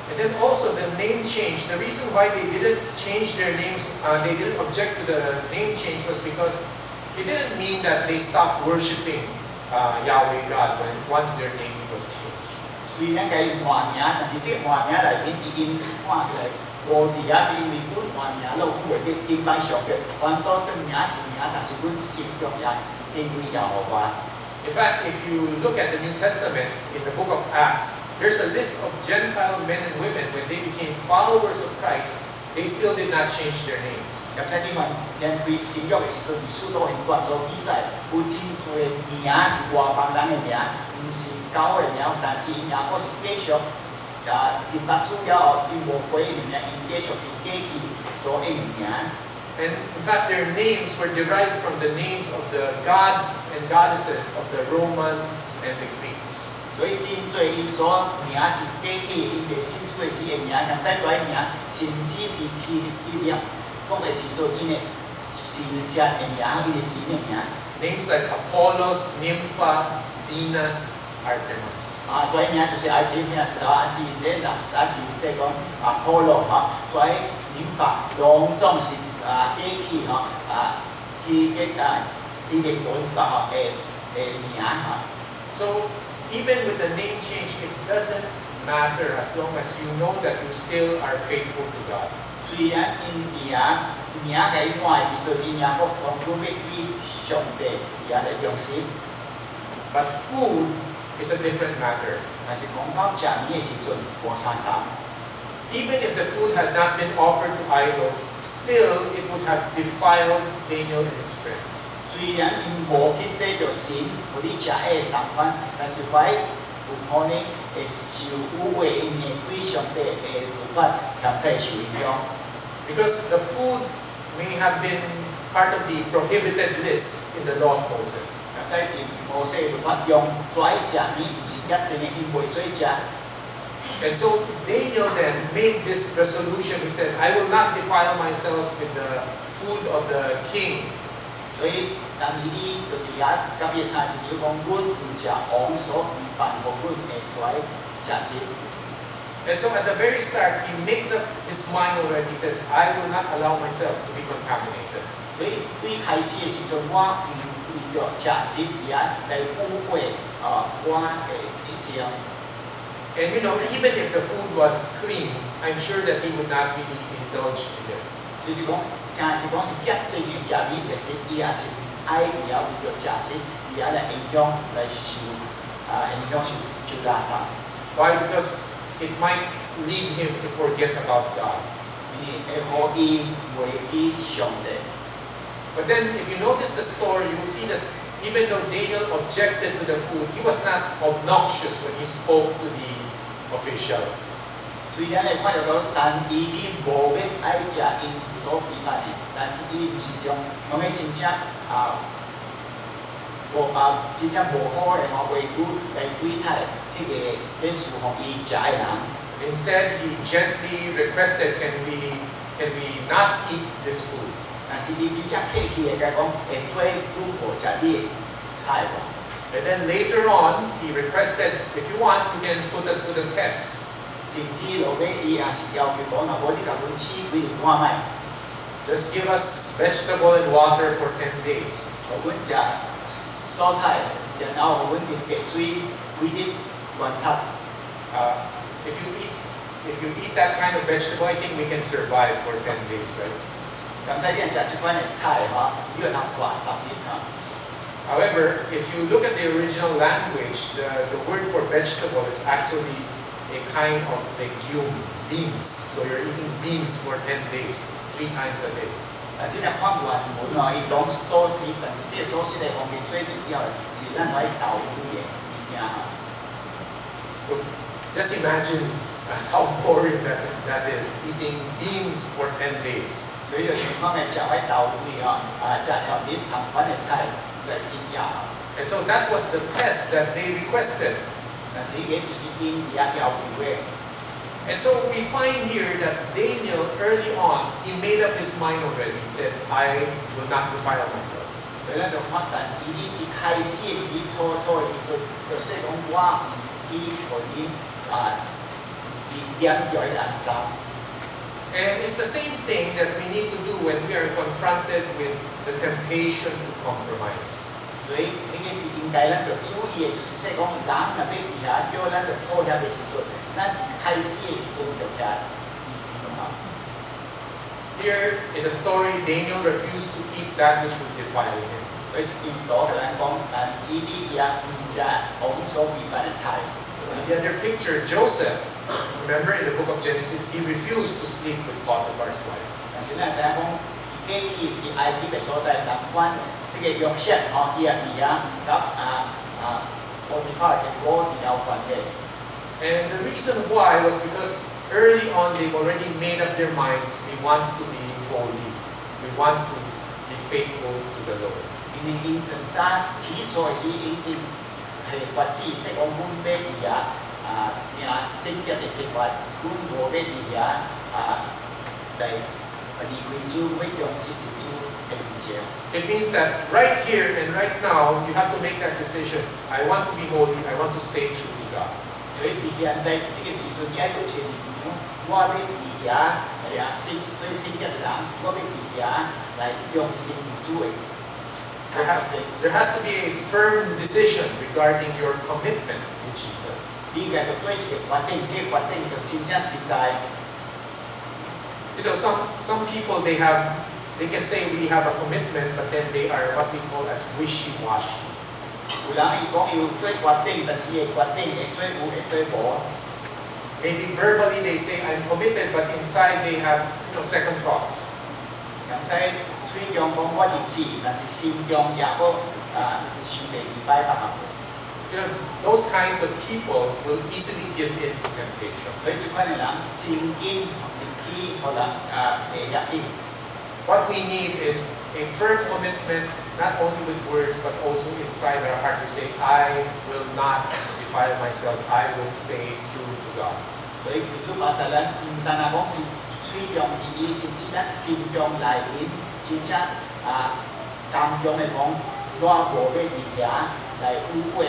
And then also the name change. The reason why they didn't change their names, they didn't object to the name change was because it didn't mean that they stopped worshiping Yahweh God once their name was changed. 雖然佢換名，但是即個換名裏面已經換起來，無啲也是因為本換名咯，唔會俾點解上嘅，換多對名是名，但是本心中也是敬畏耶和華。In fact, if you look at the New Testament, in the book of Acts, there's a list of Gentile men and women. When they became followers of Christ, they still did not change their names. 咁即係因為人佢信約嘅時候，歷史都很關所記載，有真多名是外邦人嘅名，唔是教嘅名，但是名我是繼續立法主要因無歸嘅名，因繼續因記憶所應嘅名。And in fact, their names were derived from the names of the gods and goddesses of the Romans and the Greeks. 所以真多因所名是記起因未信主嘅時嘅名，咁即係做名甚至是紀念講嘅時做因嘅神聖嘅名，因嘅神嘅名。Names like Apollos, Nympha, Zenas, Artemis. 做名就是 Artemis， 是Zenas， 是講 Apollo， 做念法兩種是記起佢嘅本嘅名。So even with the name change, it doesn't matter as long as you know that you still are faithful to God. 雖然因名嘅換是說因名國從佢要對上帝也係重視， But food is a different matter. 但是講到食物嘅時陣無相同。even if the food had not been offered to idols, still it would have defiled Daniel and his friends. 虽然因无去做着神互你食的三款，但是怀有可能会受污秽，因为对上帝的律法兼且受影响。 Because the food may have been part of the prohibited list in the law of Moses. 兼且伫摩西律法用做爱食呢，毋是约真嘅，因袂做食。 And so Daniel then made this resolution. He said, I will not defile myself with the food of the king. 所以，但伊呢就伫遐甲伊三條講，阮唔食王所預辦和阮會做食食。 And so at the very start, he makes up his mind already. He says, I will not allow myself to be contaminated. 所以對開始嘅時陣，我唔為着食食而嚟污穢我嘅一生。 And you know, even if the food was clean, I'm sure that he would not really indulge in it. 就是講，假是講是潔淨嘅食物嘅食，伊也是愛而為着食食而嚟影響嚟受影響受垃圾。 Why? Because it might lead him to forget about God. 因為會可以忘記上帝。 But then, if you notice the story, you will see that even though Daniel objected to the food, he was not obnoxious when he spoke to the official. 雖然你看到到，但伊呢無要愛食因所批判的，但是伊毋是種用迄真正真正無好嘅話話語來對待迄個咧侍奉伊食嘅人。 Instead, he gently requested, can we not eat this food? 但是伊真正客氣嘅講，會做阮無食你嘅菜喎。 And then later on, he requested, if you want, you can put us to the test. 甚至落尾伊也是要求講，若無你甲阮試幾年看賣， Just give us vegetable and water for 10 days. 互阮食蔬菜，然後互阮啉茶水幾日觀察。 If you eat that kind of vegetable, I think we can survive for 10 days, right? 咁所以你食即款嘅菜嚇，你要通活10日嚇。 However, if you look at the original language, the word for vegetable is actually a kind of legume, beans. So you're eating beans for 10 days, 3 times a day. 但是你看原文啊，伊講素食，但是這素食嘅方面最主要嘅是咱喺豆類嘅物件嚇。 So just imagine how boring that is, eating beans for 10 days. 所以就情況係食喺豆類啊，食10日長款嘅菜是嚟真正嚇。 And so that was the test that they requested. 但是呢就是因而家要求嘅。 And so we find here that Daniel, early on, he made up his mind already. He said, I will not defile myself. 所以咱就看但伊呢一開始嘅時，初嘅時陣，就說講我唔去互你嚴重嘅安裝。 And it's the same thing that we need to do when we are confronted with the temptation to compromise. 所以呢個是應該咱就注意嘅，就是說講人若要伫遐叫咱就妥協嘅時陣，咱開始嘅時陣就聽嘛。 Here in the story, Daniel refused to eat that which would defile him. 所以呢度就咱講，但伊呢嘢唔食王所備辦嘅菜。 In the other picture, Joseph, remember in the book of Genesis, he refused to sleep with Potiphar's wife. 但是咱知影講，過去喺埃及嘅所在，南關即個約瑟吼，伊啊伊啊，甲波提法嘅果有關係。 And the reason why was because early on they've already made up their minds, we want to be holy. We want to be faithful to the Lord. 因為因從早起初嘅時，因係決志說講，阮要伫遐聽聖潔嘅生活，阮無要伫遐嚟離開主，要重視主嘅面前。 It means that right here and right now, you have to make that decision. I want to be holy. I want to stay true to God. 所以伫現在即個時陣，你愛做一個理由，我要伫遐最聖潔嘅人，我要伫遐嚟用心主嘅。 There has to be a firm decision regarding your commitment to Jesus. 你該做一個決定，這個決定就真正實在。You know, some people they can say we have a commitment, but then they are what we call as wishy-washy. 有人伊講要做決定，但是伊嘅決定會做有會做無。maybe verbally they say I'm committed, but inside they have second thoughts. 咁所以嘴中講我立志，但是心中也冇想第二擺白合。Those kinds of people will easily give in to temptation. 所以這款嘅人真緊入去可能會入去。What we need is a firm commitment, not only with words, but also inside our heart. We say, I will not defile myself. I will stay true to God. 所以佢主把責任唔單係講是嘴中而已，甚至咱心中內面真正甘中嘅講，我無要離遐來污穢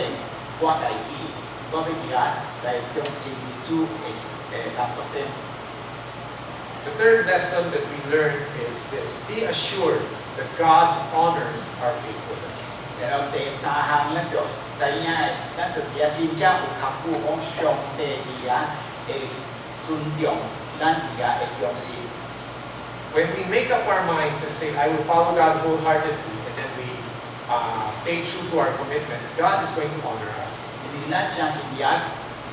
我家己，我要離遐來忠心主嘅工作點。The third lesson that we learn is this: be assured that God honors our faithfulness. 然後第三項，咱就知影，咱就而家真正有確據講上帝而家會尊重咱而家嘅忠心。When we make up our minds and say, I will follow God wholeheartedly, and then we stay true to our commitment, God is going to honor us. 因為咱真是而家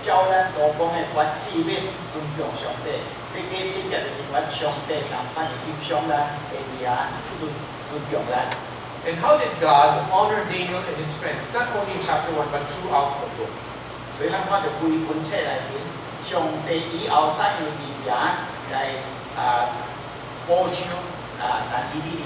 照咱所講嘅，我只要尊重上帝，要加深嘅就是我上帝同款嘅欣賞咱，會而家尊重咱。And how did God honor Daniel and his friends, not only in chapter 1, but throughout the book? 所以咱看到規本冊內面，上帝以後怎樣而家來保障但以理。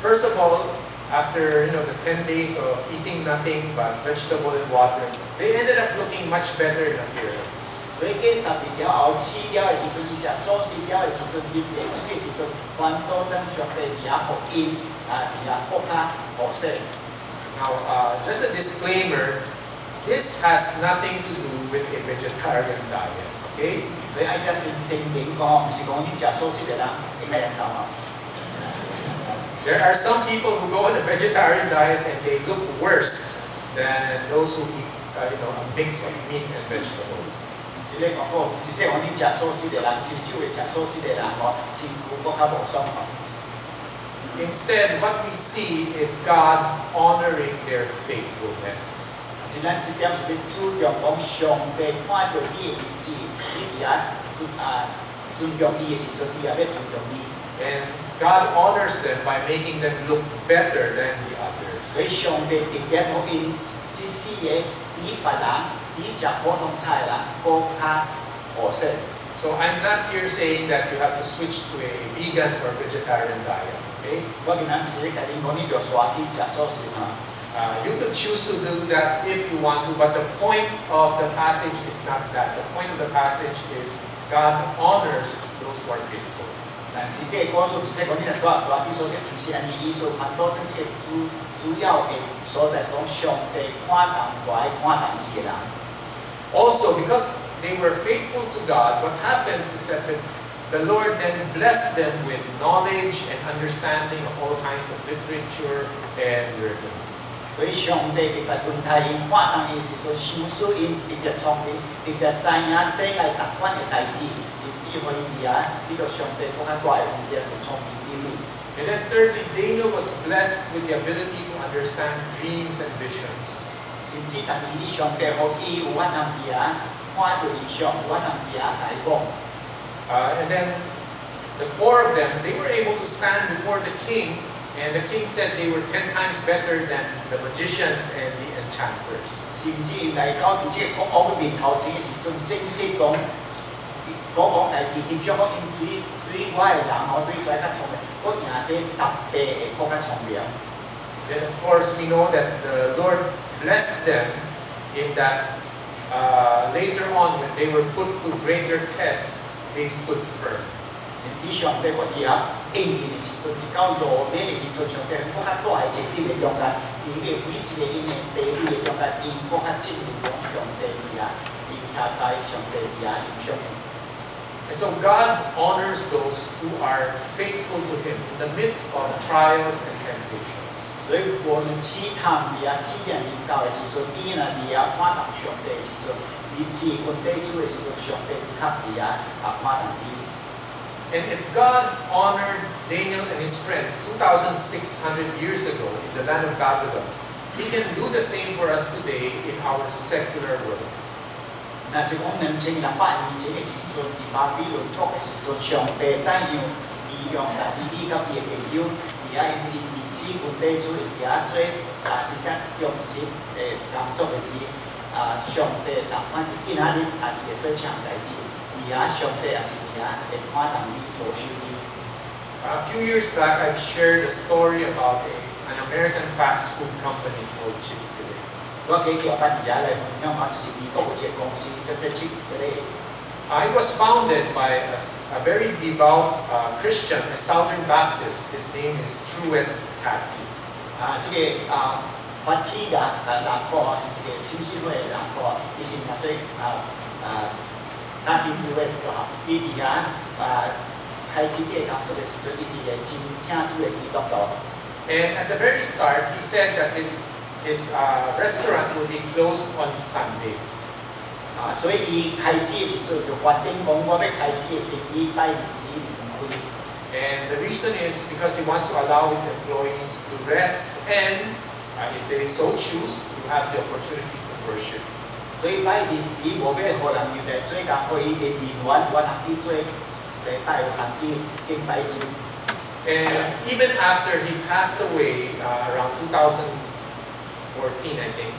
First of all, after the 10 days of eating nothing but vegetable and water, they ended up looking much better in appearance. 所以幾十年了後，飼了嘅時陣，伊食素食了嘅時陣，伊未出嘅時陣，反倒等上帝而家福音而家國家好勢。Now, just a disclaimer, this has nothing to do with a vegetarian diet, okay? 所以愛只先聲明講，唔是講你食素食嘅人會咩人講。There are some people who go on a vegetarian diet and they look worse than those who eat, a mix of meat and vegetables. 是咧講講，是說講你食素食嘅人，甚至會食素食嘅人，身軀更加無爽。Instead, what we see is God honoring their faithfulness. 是咱這點是要注重講上帝看到你嘅日子，你而家尊重伊嘅時陣，伊也要尊重你。And God honors them by making them look better than the others. 所以上帝特別好因即世嘅比別人，比食普通菜人更加好勢。So I'm not here saying that you have to switch to a vegan or vegetarian diet. Okay? 我今日唔是咧甲恁講，你就刷去食素食嘛。You could choose to do that if you want to, but the point of the passage is not that. The point of the passage is God honors those who are faithful. 但是這個故事是講你嚟刷去素食，唔是按你意思，很多呢個主要嘅所在是講上帝看重我，看重伊嘅人。Also, because they were faithful to God, what happens is that the Lord then blessed them with knowledge and understanding of all kinds of literature and learning. 所以上帝特別對待因看重因是說，想使因特別聰明，特別知影世界各款嘅代志，甚至乎因呢個上帝更加怪用啲聰明啲理。And then thirdly, Daniel was blessed with the ability to understand dreams and visions. 甚至但係呢上帝可以有法通啲看到異象，有法通啲大講。And then the four of them, they were able to stand before the king. And the king said they were 10 times better than the magicians and the enchanters. 甚至嚟到而且講嘅面頭前嘅時陣，正式講係點上講對我嘅人，對在較聰明，我贏啲10倍嘅更加聰明。Then of course we know that the Lord blessed them in that later on when they were put to greater tests, they stood firm. 甚至上帝個嘢應驗嘅時陣，到羅馬嘅時陣，上帝更加多係直接嘅中間，而嘅每一個因嘅地理嘅中間，因更加證明講上帝嘅因下在上帝嘅影響。And so God honors those who are faithful to Him in the midst of trials and temptations. 所以無論試探嘅試驗領導嘅時陣，伊若嘅看重上帝嘅時陣，日子困地主嘅時陣，上帝的確嘅看重伊。And if God honored Daniel and his friends 2,600 years ago in the land of Babylon, He can do the same for us today in our secular world. 但是讲2200年前的时阵，伫巴比伦国的时阵，上帝怎样利用家己你甲伊的朋友，而遐因日子分类出会行做真正用心的工作的时，上帝但凡今仔日也是会做这项代志，而遐上帝也是伫遐会看重你、保守你。A few years back, I've shared a story about an American fast food company called Chick-fil-A. 我記條捌而家嚟分享下，就是美國有一個公司叫做 Chick-fil-A。It was founded by a very devout Christian, a Southern Baptist. His name is Truett Cathy. 這個發起嘅人個是一個浸信會嘅人個，伊是名做家庭會個，伊伫遐開始這個工作嘅時陣，伊是個真聽主嘅基督徒。And at the very start, he said that his restaurant will be closed on Sundays. 所以伊開始嘅時陣就決定講，我要開始嘅生意禮拜四唔開。And the reason is because he wants to allow his employees to rest and, if they so choose, to have the opportunity to worship. 所以禮拜四無要互人入來做工，可以嘅年晚我通去做帶有通去敬拜主。And even after he passed away around 2014, I think,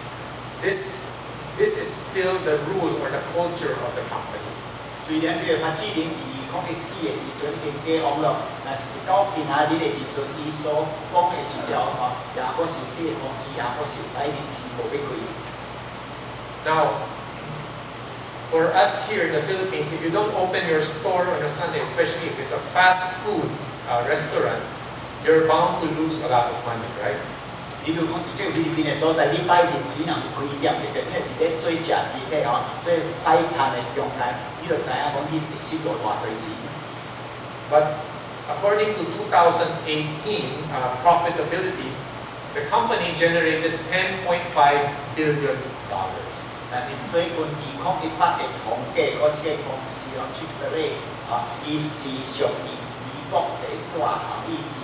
this is still the rule or the culture of the company. 雖然這個發起人講佢死嘅時陣已經亡了，但是到今仔日嘅時陣，伊所講嘅一條也可是這個公司，也可是禮拜四無要開。Now, for us here in the Philippines, if you don't open your store on a Sunday, especially if it's a fast food restaurant, you're bound to lose a lot of money, right? 例如講，即係菲律賓嘅所在，禮拜四若開店，特別係是咧做食食嘅做快餐嘅用態，你就知影講你蝕落偌濟錢。But according to 2018 profitability, the company generated $10.5 billion. 但是最近2018嘅統計，嗰個公司Chick-fil-A伊是屬於美國第大行以至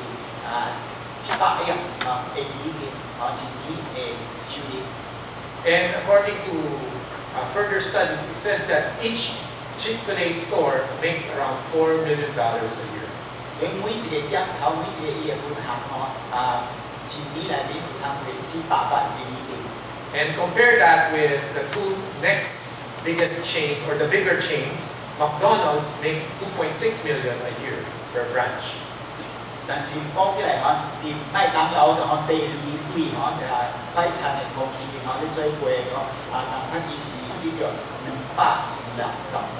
700億嘅美金一年嘅收入。And according to further studies, it says that each Chick-fil-A store makes around $4 million a year. 所以每一個店頭，每一個伊嘅分行一年內面有通會400萬嘅美金。And compare that with the two next biggest chains or the bigger chains, McDonald's makes $2.6 million a year per branch. 但是講起來啲麥當勞第二位快餐嘅公司你做過人看伊是呢個260萬。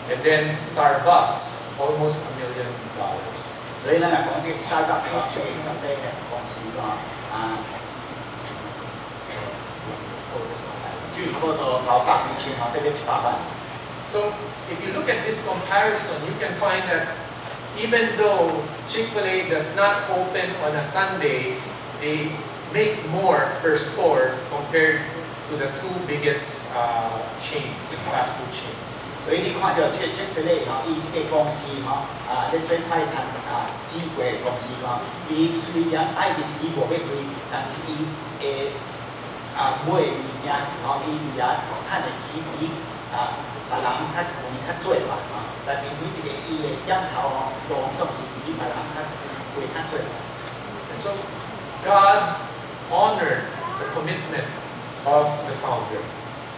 And then Starbucks, almost $1 million. 所以咱嚟講，這個 Starbucks 最咁嘅公司So if you look at this comparison, you can find that even though Chick-fil-A does not open on a Sunday, they make more per store compared to the two biggest chains, fast food chains. 所以你看到這個 Chick-fil-A 伊這個公司咧做快餐煮過嘅公司伊雖然愛日時無要開，但是伊會買物件伊伫遐趁的錢比別人較濟嘛但是每一個伊嘅店頭當總是比別人較濟。And so God honored the commitment of the founder.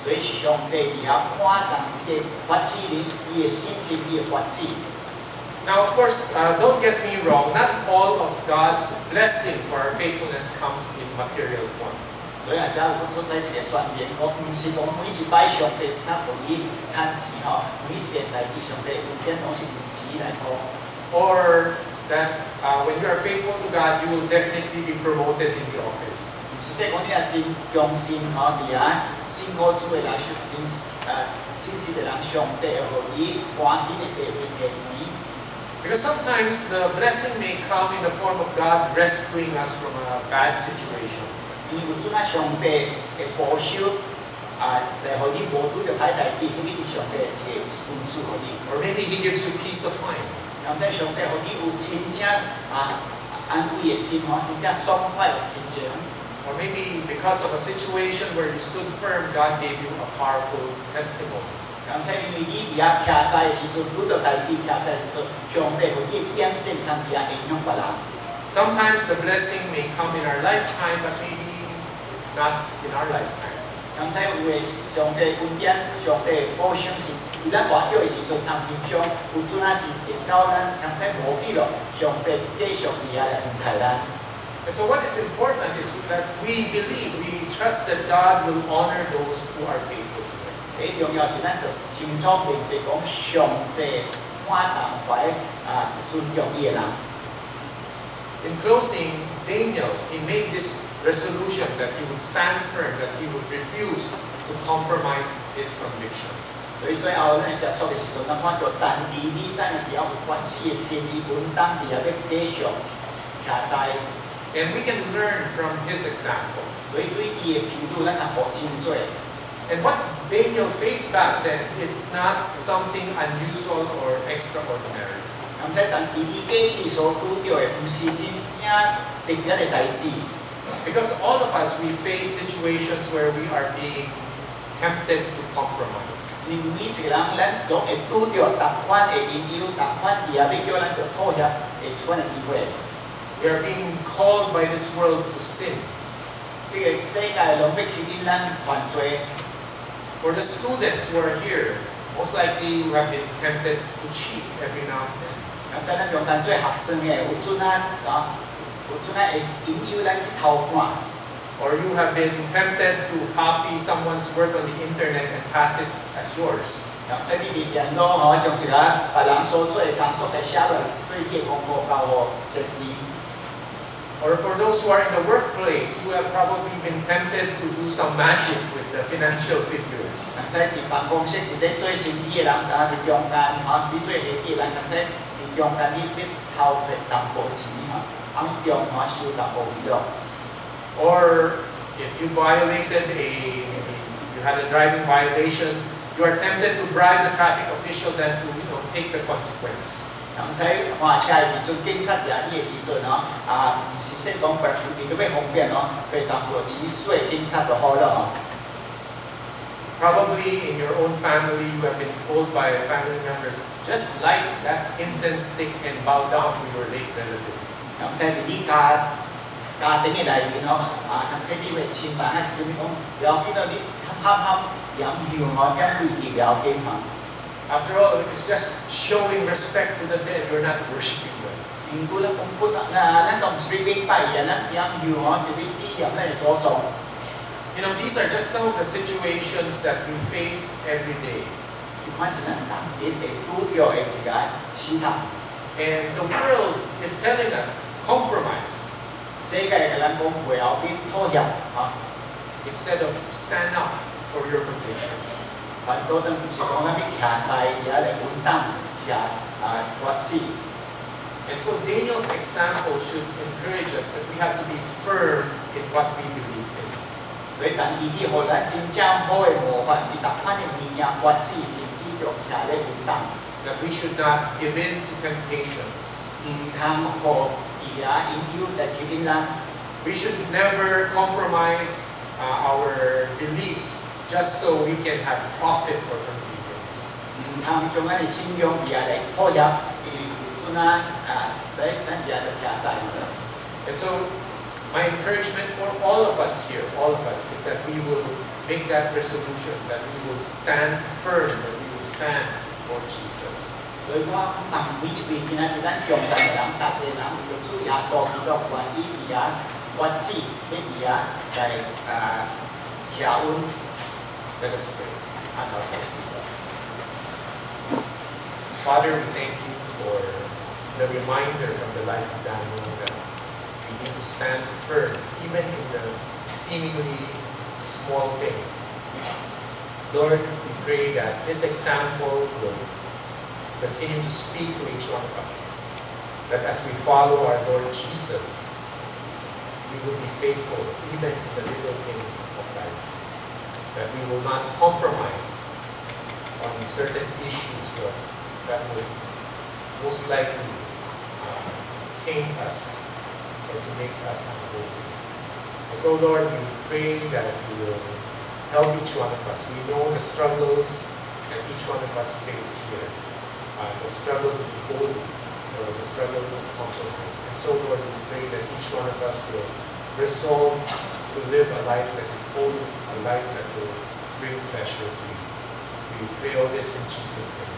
所以上帝伫遐看重這個發起人伊嘅信心，伊嘅發志。Now, of course, don't get me wrong. Not all of God's blessing for our faithfulness comes in material form. 所以而且我睇一個宣言，我唔是講每一擺上帝他互伊趁錢每一個代志上帝有點攏是用錢來講。Or that when you are faithful to God, you will definitely be promoted in the office. 即係講你係真用心而家信靠主嘅人，真信實嘅人，上帝互伊關鍵嘅地位嘅位。Because sometimes the blessing may come in the form of God rescuing us from a bad situation. 因為有陣上帝嘅保守嚟互你無拄着歹代志，呢個是上帝嘅一個恩賜互你。Or maybe He gives you peace of mind. 咁即係上帝互你有真正安慰嘅心真正爽快嘅心情。or maybe because of a situation where you stood firm, God gave you a powerful testimony. 感謝因為你伫遐徛在的時陣，遇到代志徛在的時陣，上帝互你驗證通伫遐影響別人。Sometimes the blessing may come in our lifetime, but maybe not in our lifetime. 感謝有嘅上帝恩典，上帝保障是伫咱活着的時陣，通天上有陣啊是等到咱感謝無去咯，上帝繼續伫遐來恩待咱。And so what is important is that we believe, we trust that God will honor those who are faithful to Him. 最重要是咱着清楚明白講，上帝看重懷尊重伊嘅人。In closing, Daniel, he made this resolution that he would stand firm, that he would refuse to compromise his convictions. 所以最後咧結束嘅時陣，咱看到但以理真係比較有決志嘅心，伊本當地啊要繼續徛在。And we can learn from his example. 所以對伊嘅譬如，咱通學真多。And what Daniel faced back then is not something unusual or extraordinary. 咁即係但以理過去所遇到嘅，唔是真正特別嘅代志。Because all of us, we face situations where we are being tempted to compromise. 因每一個人，咱都會遇到逐款嘅引誘，逐款嘢要叫咱做妥協嘅種嘅機會。We are being called by this world to sin. 這個世界攏要吸引咱犯罪。For the students who are here, most likely you have been tempted to cheat every now and then. 咁即係咱用緊做學生嘅，有陣會引誘咱去偷看。Or you have been tempted to copy someone's work on the internet and pass it as yours. 咁即係你哋電腦將一個別人所做嘅工作嘅寫落，做你嘅功課交我先試。Or for those who are in the workplace, you have probably been tempted to do some magic with the financial figures. 咁即係喺辦公室你咧做生意嘅人啊，你中間嚇，你做會計嘅人，咁即係你中間你偷摕淡薄錢嚇，暗中嚇收淡薄利咯。Or if you had a driving violation, you are tempted to bribe the traffic official then to take the consequence. 咁即係話車嘅時陣，警察嚟啲嘅時陣嗬，唔是識講白你咁樣方便嗬，佢淡薄錢稅警察就好咯。Probably in your own family, you have been told by family members, just light that incense stick and bow down to your late relative. 咁即係你家庭嘅裏面嗬，咁即係呢位親朋嘅時陣講，有邊度你啱飲料嗬，飲杯嘅有幾嚇。After all, it's just showing respect to the dead. You're not worshiping them. 如果咧講本咱都唔是俾拜人啦，飲料嗬是俾紀念咧佐助。You know, these are just some of the situations that we face every day. 就款是咱特別會遇到嘅一個試探。And the world is telling us, compromise. 世界嘅人講唔要邊妥協嚇。Instead of stand up for your convictions. 很多都唔是講咱要徛在而家嚟穩當徛決志。And so Daniel's example should encourage us that we have to be firm in what we believe in. 所以但以理互咱真正好嘅模範，你逐款嘅物件決志是繼續徛咧穩當。That we should not give in to temptations. 唔通互而家引誘嚟吸引咱。We should never compromise our beliefs just so we can have profit or convenience. 唔通將咱嘅信仰而家嚟拖入，因為有陣咱而家就徛在。And so my encouragement for all of us here, all of us, is that we will make that resolution, that we will stand firm, that we will stand for Jesus. 所以我問每一位今仔日咱用緊嘅人，逐個人就主耶穌基督願意而家決志，要而家嚟徛穩。Let us pray. 阿頭先。Father, we thank you for the reminder from the life of Daniel that we need to stand firm, even in the seemingly small things. Lord, we pray that this example will continue to speak to each one of us. That as we follow our Lord Jesus, we will be faithful even in the little things of life. That we will not compromise on certain issues, Lord, that would most likely taint us or to make us unholy. So Lord, we pray that you will help each one of us. We know the struggles that each one of us face here. The struggle to be holy, or the struggle to compromise. And so Lord, we pray that each one of us will resolve to live a life that is holy, a life that will bring pleasure to you. We pray all this in Jesus' name.